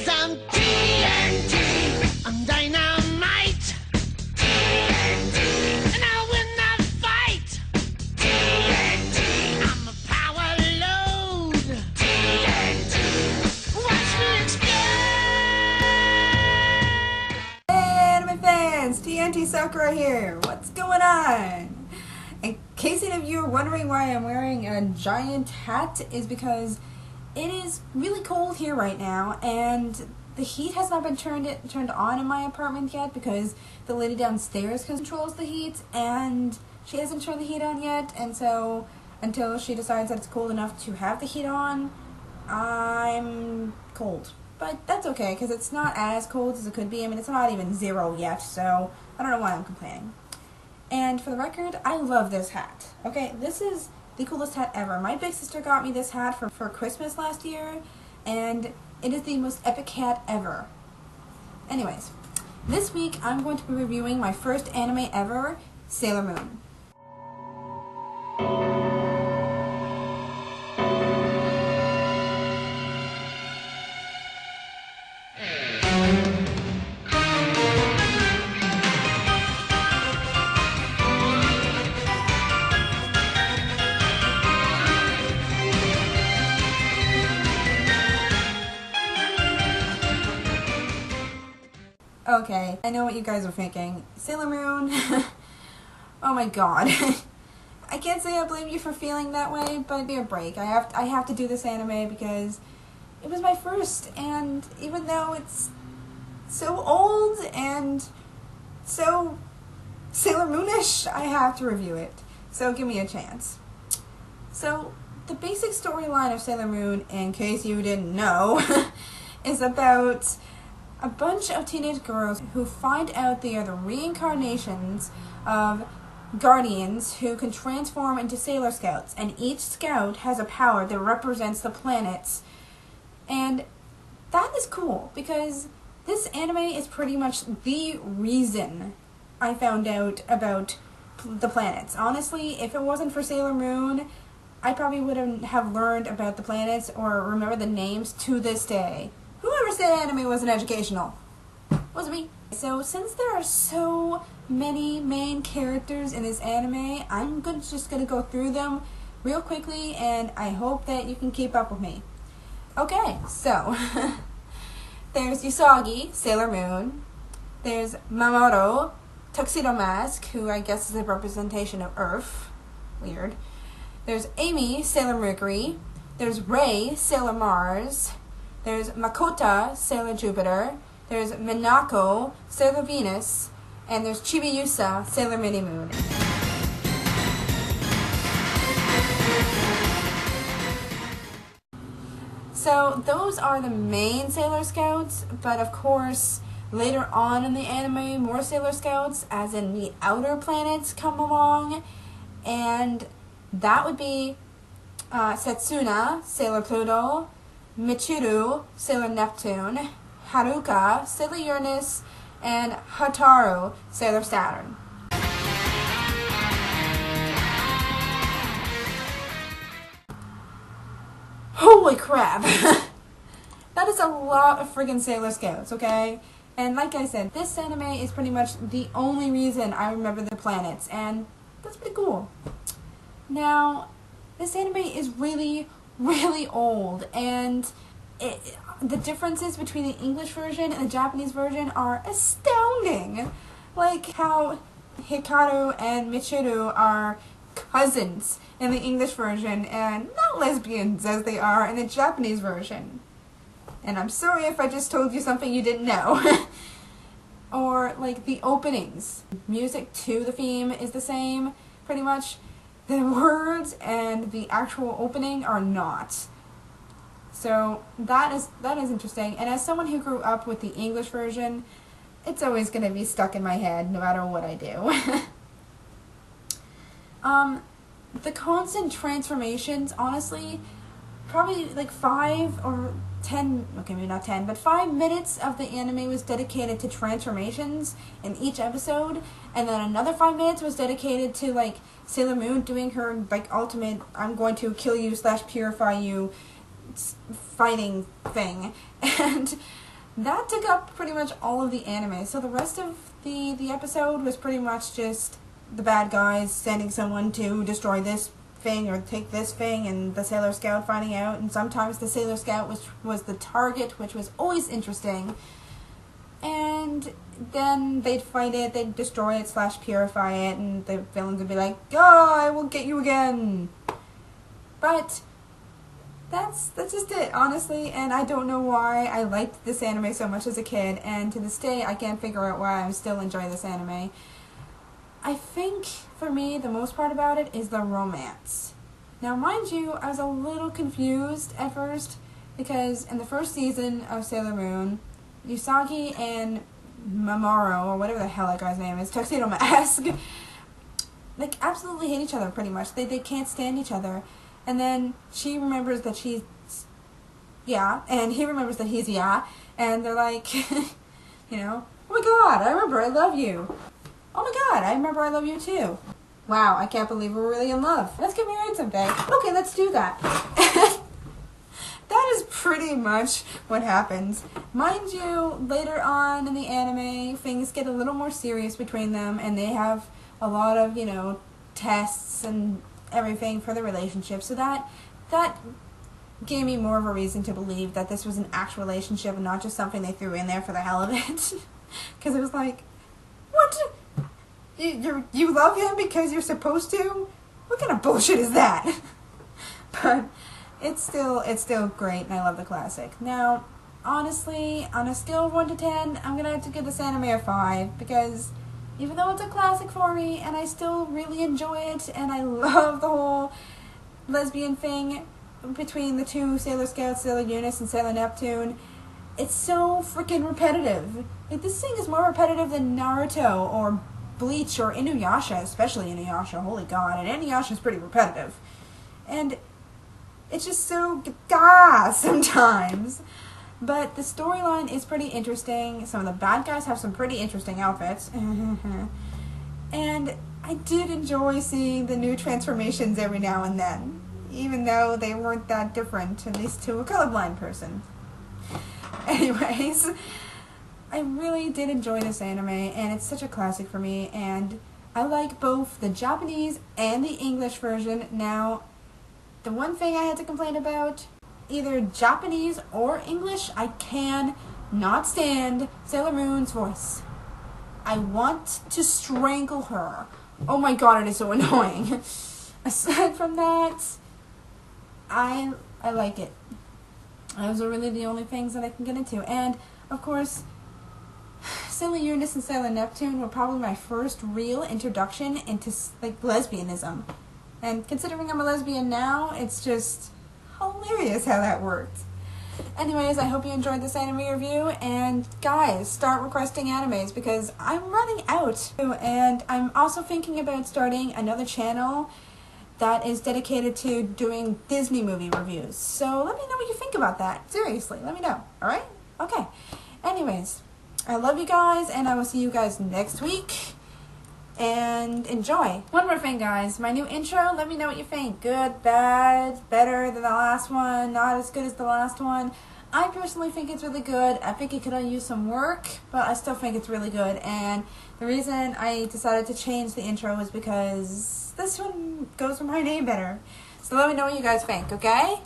'cause I'm TNT. I'm dynamite. TNT. And I'll win the fight. TNT. I'm a power load. TNT. Watch me explode. Hey, anime fans! TNT Sakura here. What's going on? In case any of you are wondering why I'm wearing a giant hat, is because it is really cold here right now, and the heat has not been turned on in my apartment yet because the lady downstairs controls the heat, and she hasn't turned the heat on yet. And so until she decides that it's cold enough to have the heat on, I'm cold. But that's okay because it's not as cold as it could be. I mean, it's not even 0 yet, so I don't know why I'm complaining. And for the record, I love this hat. Okay, this is the coolest hat ever. My big sister got me this hat for Christmas last year, and it is the most epic hat ever. Anyways, this week I'm going to be reviewing my first anime ever, Sailor Moon. Okay, I know what you guys are thinking. Sailor Moon? Oh my god. I can't say I blame you for feeling that way, but be a break. I have to do this anime because it was my first, and even though it's so old and so Sailor Moonish, I have to review it. So give me a chance. So, the basic storyline of Sailor Moon, in case you didn't know, is about a bunch of teenage girls who find out they are the reincarnations of guardians who can transform into Sailor Scouts, and each scout has a power that represents the planets. And that is cool, because this anime is pretty much the reason I found out about the planets. Honestly, if it wasn't for Sailor Moon, I probably wouldn't have learned about the planets or remember the names to this day. Whoever said anime wasn't educational? Was me. So since there are so many main characters in this anime, I'm just gonna go through them real quickly, and I hope that you can keep up with me. Okay, so there's Usagi, Sailor Moon. There's Mamoru, Tuxedo Mask, who I guess is a representation of Earth. Weird. There's Amy, Sailor Mercury. There's Rei, Sailor Mars. There's Makota, Sailor Jupiter. There's Minako, Sailor Venus. And there's Chibiusa, Sailor Mini Moon. So those are the main Sailor Scouts, but of course later on in the anime more Sailor Scouts, as in the outer planets, come along, and that would be Setsuna, Sailor Pluto, Michiru, Sailor Neptune, Haruka, Sailor Uranus, and Hataru, Sailor Saturn. Holy crap! That is a lot of friggin' Sailor Scouts, okay? And like I said, this anime is pretty much the only reason I remember the planets, and that's pretty cool. Now, this anime is really old, and the differences between the English version and the Japanese version are astounding. Like how Hikaru and Michiru are cousins in the English version and not lesbians as they are in the Japanese version. And I'm sorry if I just told you something you didn't know. Or like the openings. Music to the theme is the same, pretty much. The words and the actual opening are not. So that is interesting. And as someone who grew up with the English version, it's always going to be stuck in my head no matter what I do. The constant transformations, honestly, probably like 5 or 10, okay, maybe not 10, but 5 minutes of the anime was dedicated to transformations in each episode, and then another 5 minutes was dedicated to, like, Sailor Moon doing her, like, ultimate, I'm going to kill you / purify you fighting thing. And that took up pretty much all of the anime. So the rest of the episode was pretty much just the bad guys sending someone to destroy this thing or take this thing, and the Sailor Scout finding out, and sometimes the Sailor Scout was the target, which was always interesting. And then they'd fight it, they'd destroy it / purify it, and the villains would be like, "Oh, I will get you again." But that's just it, honestly, and I don't know why I liked this anime so much as a kid, and to this day I can't figure out why I still enjoy this anime. I think, for me, the most part about it is the romance. Now, mind you, I was a little confused at first, because in the first season of Sailor Moon, Usagi and Mamoru, or whatever the hell that guy's name is, Tuxedo Mask, like, absolutely hate each other, pretty much. They can't stand each other. And then she remembers that she's yeah, and he remembers that he's yeah, and they're like, you know, "Oh my god, I remember I love you. Oh my god, I remember I love you too. Wow, I can't believe we're really in love. Let's get married someday. Okay, let's do that." That is pretty much what happens. Mind you, later on in the anime, things get a little more serious between them, and they have a lot of, you know, tests and everything for the relationship. So that gave me more of a reason to believe that this was an actual relationship and not just something they threw in there for the hell of it. Because it was like, what? You love him because you're supposed to? What kind of bullshit is that? But it's still great, and I love the classic. Now, honestly, on a scale of 1 to 10, I'm gonna have to give this anime a 5, because even though it's a classic for me, and I still really enjoy it, and I love the whole lesbian thing between the two Sailor Scouts, Sailor Eunice and Sailor Neptune, it's so freaking repetitive. Like, this thing is more repetitive than Naruto or Bleach or Inuyasha, especially Inuyasha, holy god, and Inuyasha's pretty repetitive. And it's just so sometimes. But the storyline is pretty interesting. Some of the bad guys have some pretty interesting outfits. And I did enjoy seeing the new transformations every now and then, even though they weren't that different, at least to a colorblind person. Anyways, I really did enjoy this anime, and it's such a classic for me, and I like both the Japanese and the English version. Now, the one thing I had to complain about, either Japanese or English, I can not stand Sailor Moon's voice. I want to strangle her. Oh my god, it is so annoying. Aside from that, I like it. Those are really the only things that I can get into. And, of course, Sailor Eunice and Sailor Neptune were probably my first real introduction into, like, lesbianism. And considering I'm a lesbian now, it's just hilarious how that worked. Anyways, I hope you enjoyed this anime review, and guys, start requesting animes because I'm running out. And I'm also thinking about starting another channel that is dedicated to doing Disney movie reviews. So let me know what you think about that. Seriously, let me know. Alright? Okay. Anyways, I love you guys, and I will see you guys next week. And enjoy. One more thing, guys. My new intro, let me know what you think. Good, bad, better than the last one, not as good as the last one. I personally think it's really good. I think it could use some work, but I still think it's really good. And the reason I decided to change the intro is because this one goes with my name better. So let me know what you guys think, okay?